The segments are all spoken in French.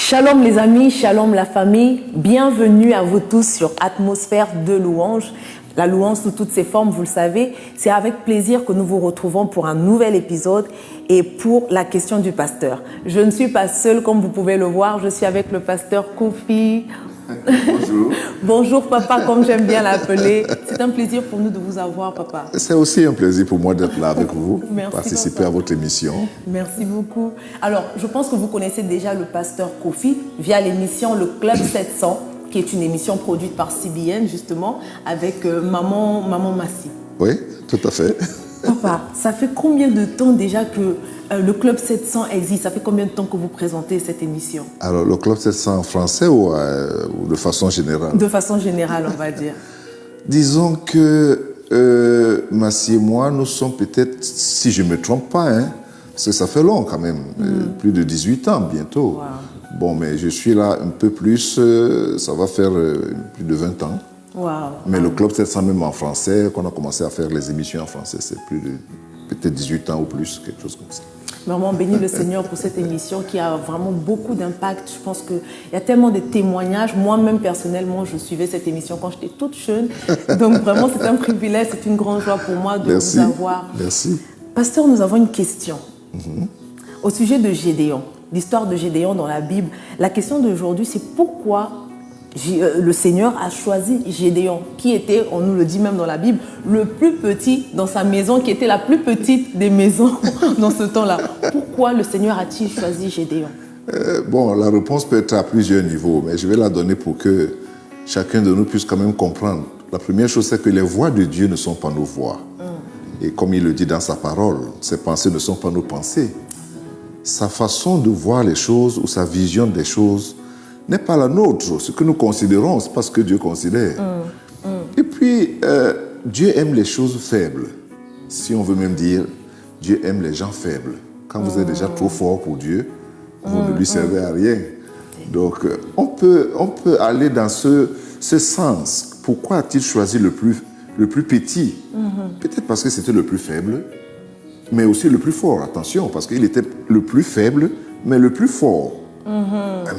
Shalom les amis, shalom la famille, bienvenue à vous tous sur Atmosphère de louange. La louange sous toutes ses formes, vous le savez, c'est avec plaisir que nous vous retrouvons pour un nouvel épisode et pour la question du pasteur. Je ne suis pas seule, comme vous pouvez le voir, je suis avec le pasteur Kofi. Bonjour. Bonjour papa, comme j'aime bien l'appeler. C'est un plaisir pour nous de vous avoir, papa. C'est aussi un plaisir pour moi d'être là avec vous, Merci, participer papa. à votre émission. Merci beaucoup. Alors, je pense que vous connaissez déjà le pasteur Kofi via l'émission Le Club 700, qui est une émission produite par CBN, justement, avec Maman Massi. Oui, tout à fait. Papa, ça fait combien de temps déjà que le Club 700 existe? Ça fait combien de temps que vous présentez cette émission? Alors, le Club 700 en français ou de façon générale? De façon générale, on va dire. Disons que Massi et moi, nous sommes peut-être, si je ne me trompe pas, parce que ça fait long quand même, plus de 18 ans bientôt. Wow. Bon, mais je suis là un peu plus, ça va faire plus de 20 ans. Wow. Mais le Club 700 même en français, qu'on a commencé à faire les émissions en français, c'est plus de peut-être 18 ans ou plus, quelque chose comme ça. Vraiment, bénis le Seigneur pour cette émission qui a vraiment beaucoup d'impact. Je pense qu'il y a tellement de témoignages. Moi-même, personnellement, je suivais cette émission quand j'étais toute jeune. Donc vraiment, c'est un privilège, c'est une grande joie pour moi de vous avoir. Merci. Pasteur, nous avons une question. Au sujet de Gédéon, l'histoire de Gédéon dans la Bible. La question d'aujourd'hui, c'est pourquoi le Seigneur a choisi Gédéon, qui était, on nous le dit même dans la Bible, le plus petit dans sa maison, qui était la plus petite des maisons dans ce temps-là. Pourquoi le Seigneur a-t-il choisi Gédéon? Bon, la réponse peut être à plusieurs niveaux, mais je vais la donner pour que chacun de nous puisse quand même comprendre. La première chose, c'est que les voix de Dieu ne sont pas nos voix. Et comme il le dit dans sa parole, ses pensées ne sont pas nos pensées. Sa façon de voir les choses ou sa vision des choses n'est pas la nôtre. Ce que nous considérons, c'est pas ce que Dieu considère. Et puis, Dieu aime les choses faibles. Si on veut même dire, Dieu aime les gens faibles. Quand vous êtes déjà trop fort pour Dieu, vous ne lui servez à rien. Donc, on peut aller dans ce sens. Pourquoi a-t-il choisi le plus petit? Peut-être parce que c'était le plus faible, mais aussi le plus fort. Attention, parce qu'il était le plus faible, mais le plus fort.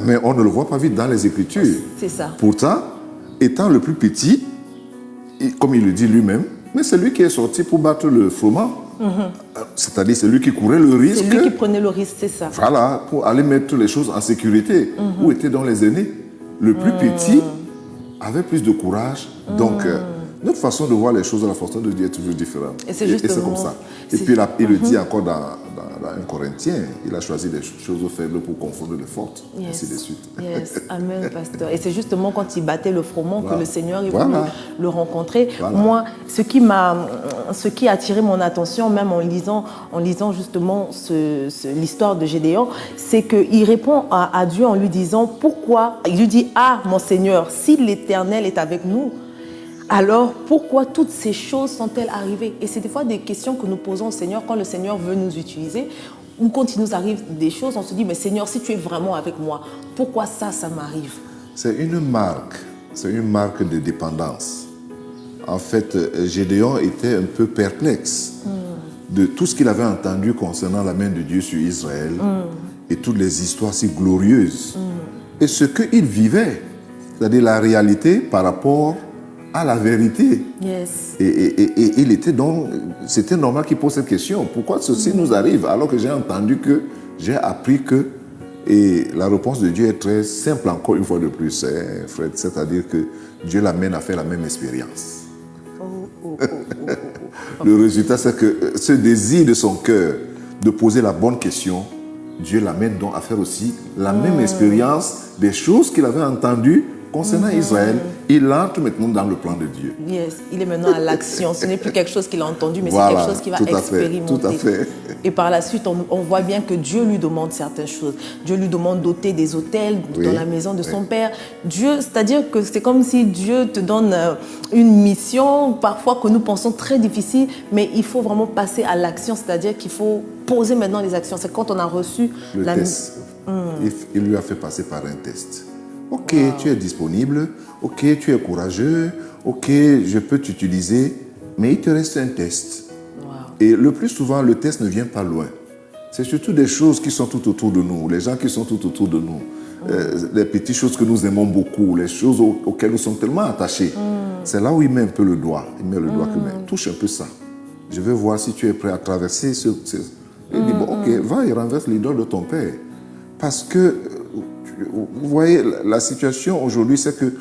Mais on ne le voit pas vite dans les Écritures. C'est ça. Pourtant, étant le plus petit, comme il le dit lui-même, mais c'est lui qui est sorti pour battre le froment. C'est-à-dire, c'est lui qui courait le risque. C'est lui qui prenait le risque, c'est ça. Voilà, pour aller mettre les choses en sécurité. Où étaient donc les aînés? Le plus petit avait plus de courage. Donc, notre façon de voir les choses, la façon de Dieu est toujours différente. Et c'est justement... c'est comme ça. Et puis, il le dit encore dans 1 Corinthiens, il a choisi des choses faibles pour confondre les fortes, ainsi de suite. Yes, amen, pasteur. Et c'est justement quand il battait le froment que le Seigneur est venu le rencontrer. Voilà. Moi, ce qui a attiré mon attention, même en lisant justement l'histoire de Gédéon, c'est qu'il répond à Dieu en lui disant pourquoi. Il lui dit, ah, mon Seigneur, si l'Éternel est avec nous, alors pourquoi toutes ces choses sont-elles arrivées? Et c'est des fois des questions que nous posons au Seigneur quand le Seigneur veut nous utiliser, ou quand il nous arrive des choses, on se dit, mais Seigneur, si tu es vraiment avec moi, pourquoi ça m'arrive? C'est une marque de dépendance. En fait, Gédéon était un peu perplexe de tout ce qu'il avait entendu concernant la main de Dieu sur Israël et toutes les histoires si glorieuses. Et ce qu'il vivait, c'est-à-dire la réalité par rapport à la vérité. Yes. Et il était donc, c'était normal qu'il pose cette question. Pourquoi ceci nous arrive alors que j'ai appris que, et la réponse de Dieu est très simple encore une fois de plus, Fred, c'est-à-dire que Dieu l'amène à faire la même expérience. Le résultat, c'est que ce désir de son cœur de poser la bonne question, Dieu l'amène donc à faire aussi la même expérience des choses qu'il avait entendues concernant Israël. Il entre maintenant dans le plan de Dieu. Yes, il est maintenant à l'action. Ce n'est plus quelque chose qu'il a entendu, mais Voilà, c'est quelque chose qu'il va expérimenter. Tout à fait. Et par la suite, on voit bien que Dieu lui demande certaines choses. Dieu lui demande d'ôter des autels dans la maison de son père. Dieu, c'est-à-dire que c'est comme si Dieu te donne une mission, parfois que nous pensons très difficile, mais il faut vraiment passer à l'action, c'est-à-dire qu'il faut poser maintenant les actions. C'est quand on a reçu le test. Il lui a fait passer par un test. Ok, tu es disponible, ok, tu es courageux, ok, je peux t'utiliser, mais il te reste un test. Et le plus souvent, le test ne vient pas loin. C'est surtout des choses qui sont tout autour de nous, les gens qui sont tout autour de nous. les petites choses que nous aimons beaucoup, les choses auxquelles nous sommes tellement attachés. C'est là où il met un peu le doigt. Il met le doigt que touche un peu ça. Je veux voir si tu es prêt à traverser ce... Il dit, bon, ok, va et renverse l'idole de ton père. Parce que, vous voyez, la situation aujourd'hui, c'est que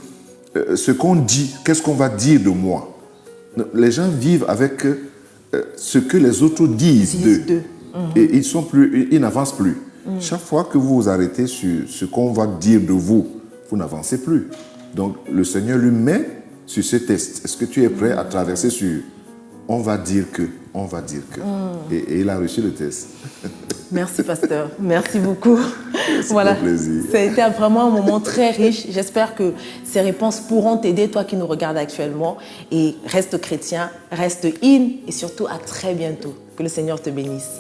ce qu'on dit, qu'est-ce qu'on va dire de moi? Les gens vivent avec ce que les autres disent d'eux. Et ils n'avancent plus. Chaque fois que vous vous arrêtez sur ce qu'on va dire de vous, vous n'avancez plus. Donc, le Seigneur lui met sur ce test. Est-ce que tu es prêt à traverser sur « on va dire que ». Et il a reçu le test. Merci, pasteur. Merci beaucoup. Voilà. Plaisir. Ça a été vraiment un moment très riche. J'espère que ces réponses pourront t'aider, toi qui nous regardes actuellement. Et reste chrétien, reste in et surtout à très bientôt. Que le Seigneur te bénisse.